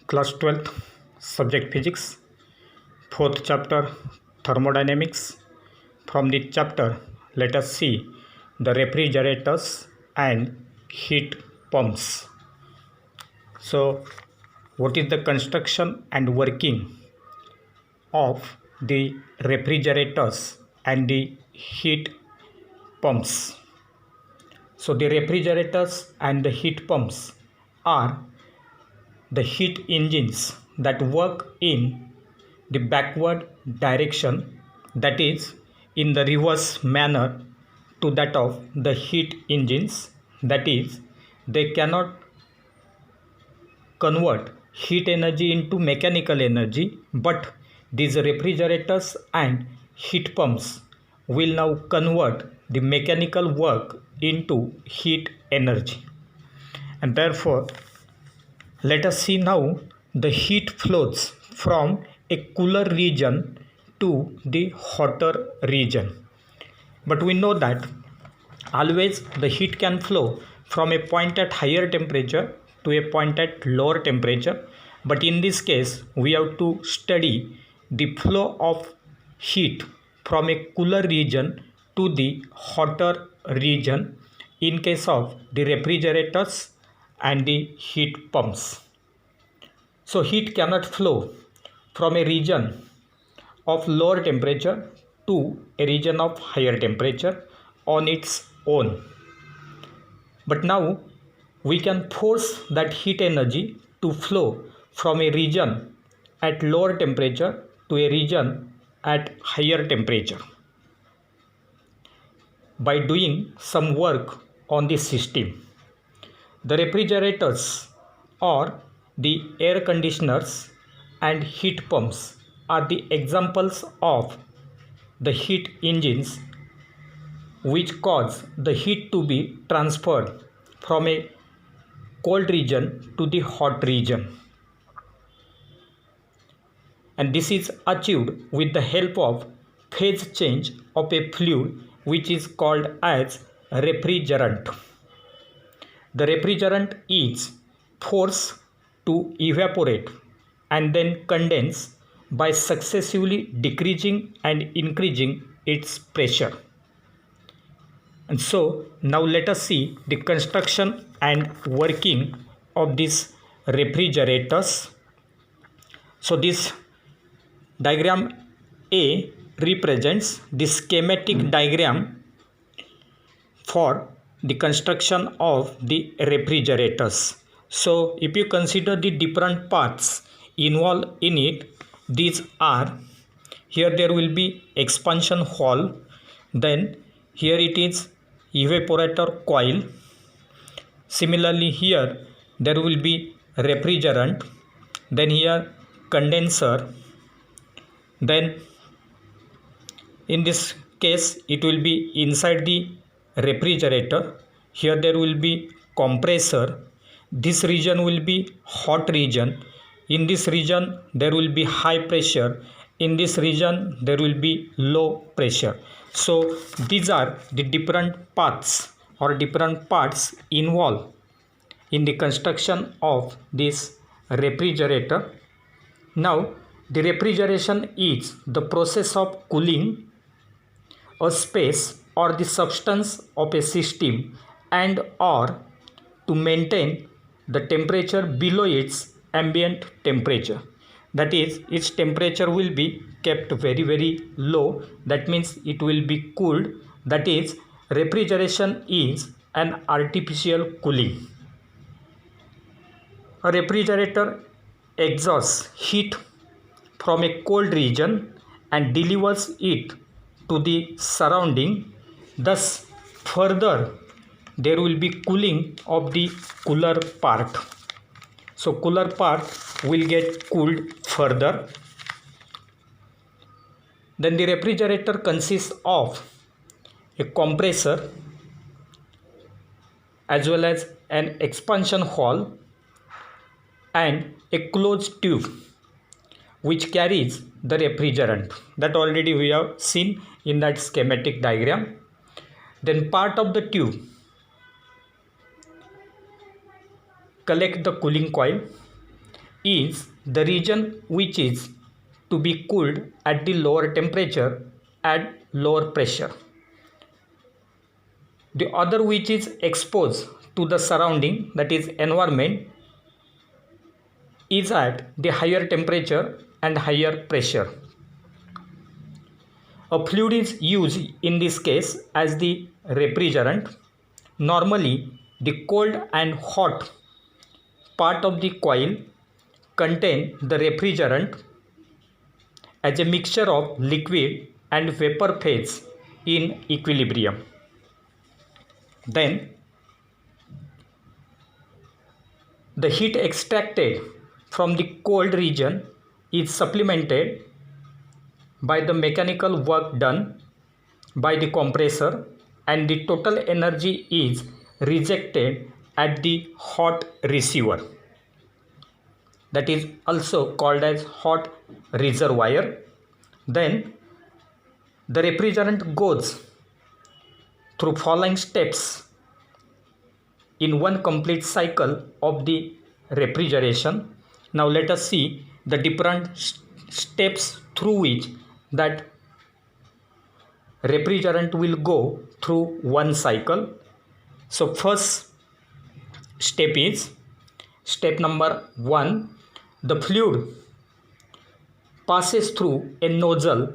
Class 12th, Subject Physics, 4th chapter Thermodynamics. From this chapter, let us see the refrigerators and heat pumps. So, what is the construction and working of the refrigerators and the heat pumps? So, the refrigerators and the heat pumps are the heat engines that work in the backward direction, that is in the reverse manner to that of the heat engines, that is they cannot convert heat energy into mechanical energy, but these refrigerators and heat pumps will now convert the mechanical work into heat energy. And therefore, let us see now the heat flows from a cooler region to the hotter region. But we know that always the heat can flow from a point at higher temperature to a point at lower temperature. But in this case, we have to study the flow of heat from a cooler region to the hotter region in case of the refrigerators and the heat pumps. So heat cannot flow from a region of lower temperature to a region of higher temperature on its own. But now we can force that heat energy to flow from a region at lower temperature to a region at higher temperature by doing some work on the system. The refrigerators or the air conditioners and heat pumps are the examples of the heat engines which cause the heat to be transferred from a cold region to the hot region. And this is achieved with the help of phase change of a fluid which is called as refrigerant. The refrigerant is forced to evaporate and then condense by successively decreasing and increasing its pressure. And so now let us see the construction and working of these refrigerators. So this diagram A represents the schematic diagram for the construction of the refrigerators. So if you consider the different parts involved in it, these are, here there will be expansion hall, then here it is evaporator coil, similarly here there will be refrigerant, then here condenser, then in this case it will be inside the refrigerator, here there will be compressor, this region will be hot region, in this region there will be high pressure, in this region there will be low pressure. So these are the different paths or different parts involved in the construction of this refrigerator. Now the refrigeration is the process of cooling a space or the substance of a system and or to maintain the temperature below its ambient temperature. That is, its temperature will be kept very low, that means it will be cooled, that is refrigeration is an artificial cooling. A refrigerator exhausts heat from a cold region and delivers it to the surrounding, thus further there will be cooling of the cooler part. So cooler part will get cooled further. Then the refrigerator consists of a compressor as well as an expansion hall and a closed tube which carries the refrigerant, that already we have seen in that schematic diagram. Then part of the tube collect the cooling coil, is the region which is to be cooled at the lower temperature at lower pressure. The other which is exposed to the surrounding, that is environment, is at the higher temperature and higher pressure. A fluid is used in this case as the refrigerant. Normally, the cold and hot part of the coil contain the refrigerant as a mixture of liquid and vapor phase in equilibrium. Then, the heat extracted from the cold region is supplemented by the mechanical work done by the compressor, and the total energy is rejected at the hot receiver, that is also called as hot reservoir. Then the refrigerant goes through following steps in one complete cycle of the refrigeration. Now let us see the different steps through which that refrigerant will go through one cycle. So first step is step number 1. The fluid passes through a nozzle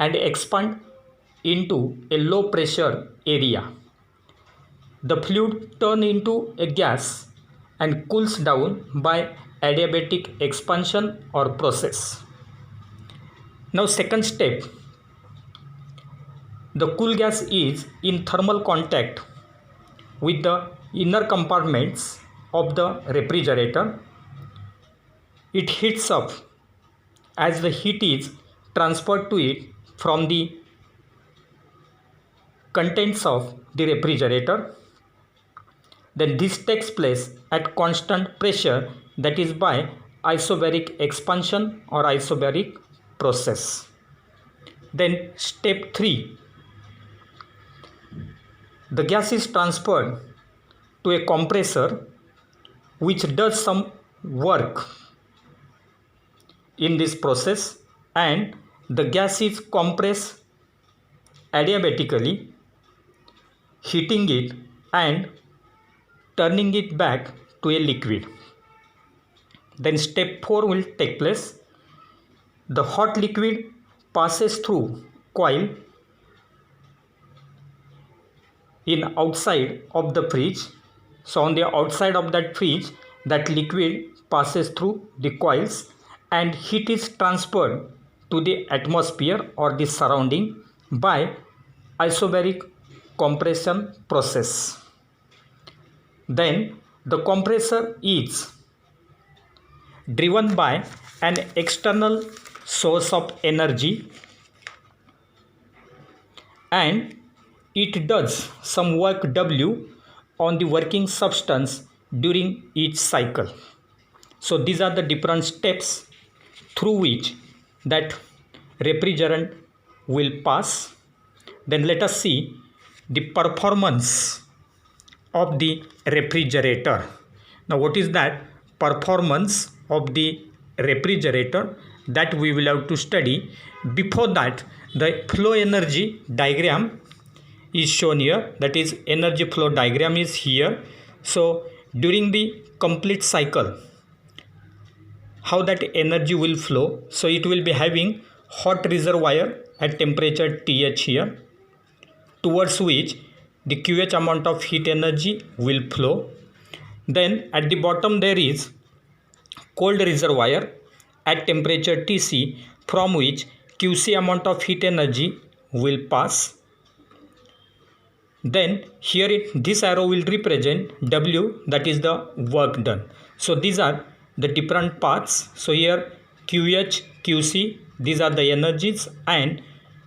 and expand into a low pressure area. The fluid turns into a gas and cools down by adiabatic expansion or process. Now second step, the cool gas is in thermal contact with the inner compartments of the refrigerator. It heats up as the heat is transferred to it from the contents of the refrigerator. Then this takes place at constant pressure, that is by isobaric expansion or isobaric process. Then step 3, the gas is transferred to a compressor which does some work in this process, and the gas is compressed adiabatically, heating it and turning it back to a liquid. Then step 4 will take place. The hot liquid passes through coil in outside of the fridge. So on the outside of that fridge, that liquid passes through the coils and heat is transferred to the atmosphere or the surrounding by isobaric compression process. Then the compressor is driven by an external source of energy and it does some work W on the working substance during each cycle. So these are the different steps through which that refrigerant will pass. Then let us see the performance of the refrigerator. Now what is that performance of the refrigerator? That we will have to study. Before that, the flow energy diagram is shown here, that is energy flow diagram is here. So during the complete cycle, how that energy will flow, so it will be having hot reservoir at temperature TH here, towards which the QH amount of heat energy will flow. Then at the bottom there is cold reservoir at temperature TC, from which QC amount of heat energy will pass. Then here this arrow will represent W, that is the work done. So these are the different paths. So here QH, QC, these are the energies, and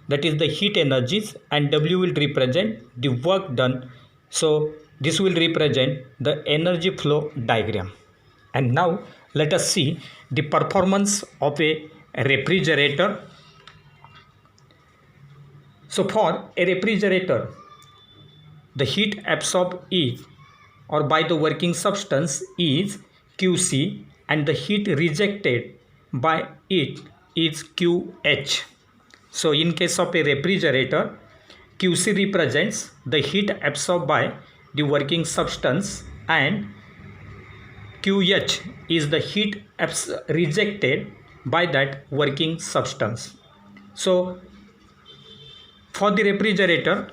that is the heat energies, and W will represent the work done. So this will represent the energy flow diagram. And now let us see the performance of a refrigerator. So for a refrigerator, the heat absorbed is, or by the working substance, is QC, and the heat rejected by it is QH. So in case of a refrigerator, QC represents the heat absorbed by the working substance and QH is the heat rejected by that working substance. So for the refrigerator,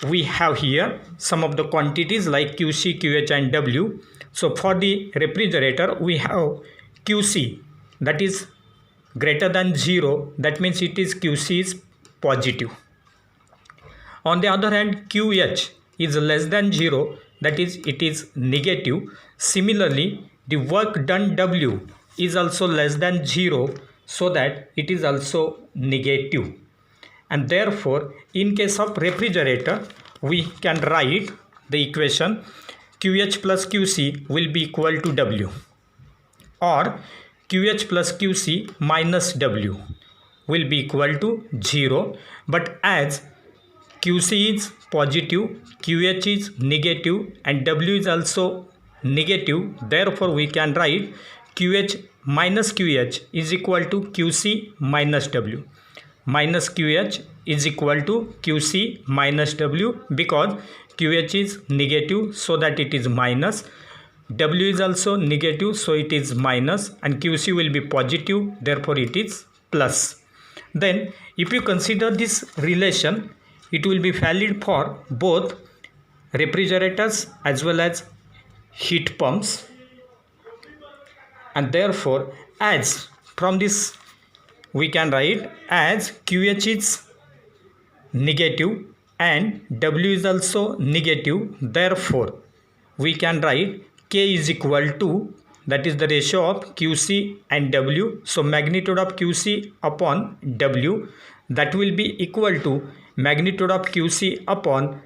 we have here some of the quantities like QC, QH and W. So for the refrigerator, we have QC, that is greater than 0, that means it is QC is positive. On the other hand, QH is less than 0, that is it is negative. Similarly, the work done W is also less than 0, so that it is also negative. And therefore, in case of refrigerator, we can write the equation QH plus QC will be equal to W, or QH plus QC minus W will be equal to 0. But as QC is positive, QH is negative and W is also negative, therefore we can write QH minus QH is equal to QC minus W. Minus QH is equal to QC minus W, because QH is negative, so that it is minus. W is also negative, so it is minus, and QC will be positive, therefore it is plus. Then if you consider this relation, it will be valid for both refrigerators as well as heat pumps. And therefore, as from this we can write, as QH is negative and W is also negative, therefore we can write K is equal to, that is the ratio of QC and W. So magnitude of QC upon W, that will be equal to magnitude of QC upon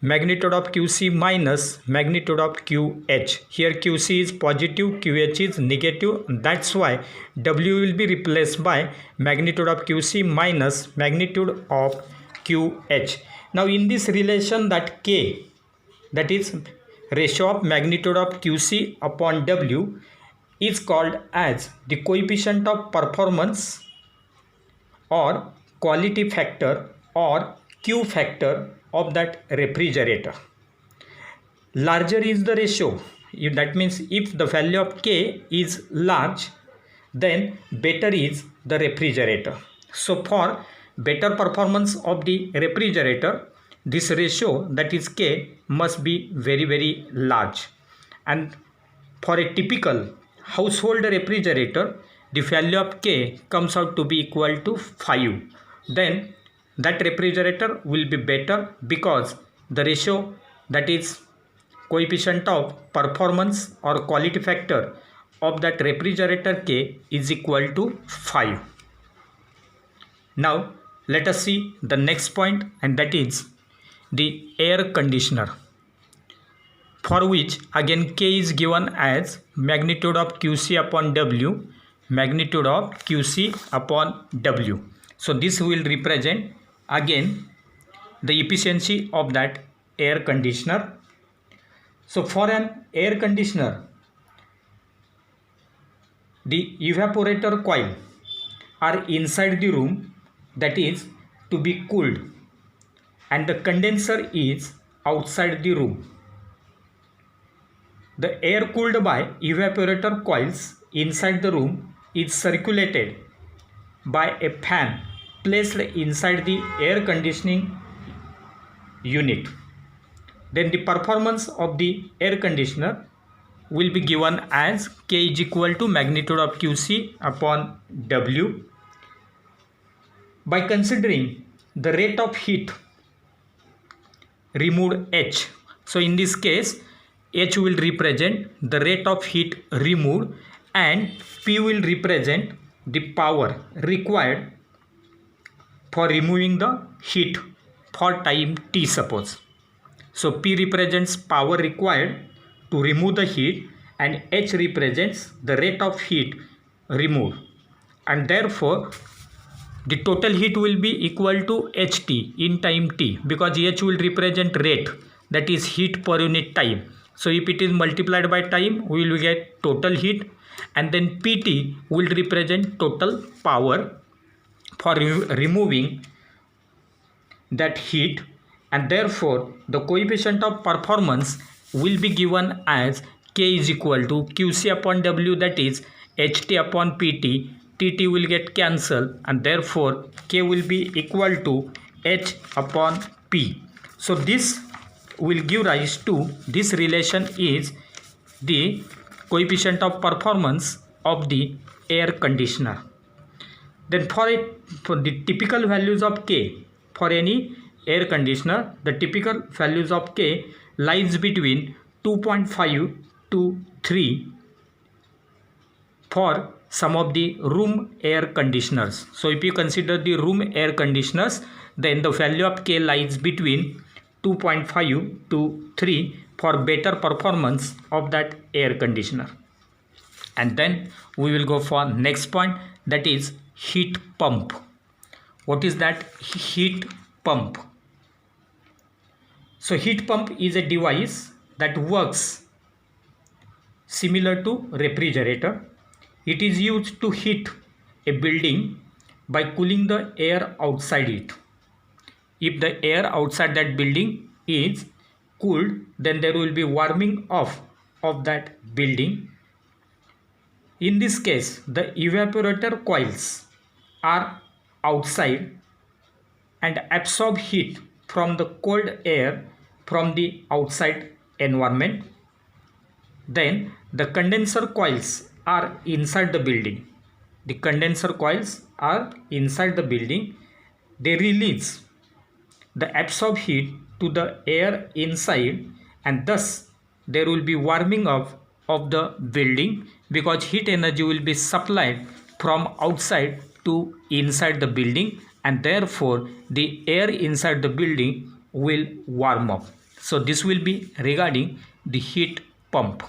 magnitude of QC minus magnitude of QH. Here QC is positive, QH is negative. That's why W will be replaced by magnitude of QC minus magnitude of QH. Now in this relation, that K, that is ratio of magnitude of QC upon W, is called as the coefficient of performance or quality factor or Q factor of that refrigerator. Larger is the ratio, that means if the value of K is large, then better is the refrigerator. So for better performance of the refrigerator, this ratio, that is K, must be very, very large. And for a typical household refrigerator, the value of K comes out to be equal to 5. Then that refrigerator will be better, because the ratio, that is coefficient of performance or quality factor of that refrigerator K, is equal to 5. Now let us see the next point, and that is the air conditioner, for which again K is given as magnitude of QC upon W, magnitude of QC upon W. So this will represent again the efficiency of that air conditioner. So for an air conditioner, the evaporator coil are inside the room, that is to be cooled, and the condenser is outside the room. The air cooled by evaporator coils inside the room is circulated by a fan placed inside the air conditioning unit. Then the performance of the air conditioner will be given as K is equal to magnitude of QC upon W. By considering the rate of heat removed H, so in this case H will represent the rate of heat removed and P will represent the power required for removing the heat for time T, suppose. So P represents power required to remove the heat and H represents the rate of heat removed, and therefore the total heat will be equal to HT in time T, because H will represent rate, that is heat per unit time. So if it is multiplied by time, we will get total heat, and then PT will represent total power for removing that heat, and therefore the coefficient of performance will be given as K is equal to QC upon W, that is HT upon PT. TT will get cancelled and therefore K will be equal to H upon P. So this will give rise to, this relation is the coefficient of performance of the air conditioner. Then for the typical values of K for any air conditioner, the typical values of K lies between 2.5 to 3 for some of the room air conditioners. So if you consider the room air conditioners, then the value of K lies between 2.5 to 3 for better performance of that air conditioner. And then we will go for next point, that is heat pump. What is that heat pump? So heat pump is a device that works similar to refrigerator. It is used to heat a building by cooling the air outside it. If the air outside that building is cooled, then there will be warming of that building. In this case, the evaporator coils are outside and absorb heat from the cold air from the outside environment. Then the condenser coils are inside the building. The condenser coils are inside the building. They release the absorbed heat to the air inside, and thus there will be warming of the building, because heat energy will be supplied from outside to inside the building, and therefore the air inside the building will warm up. So this will be regarding the heat pump.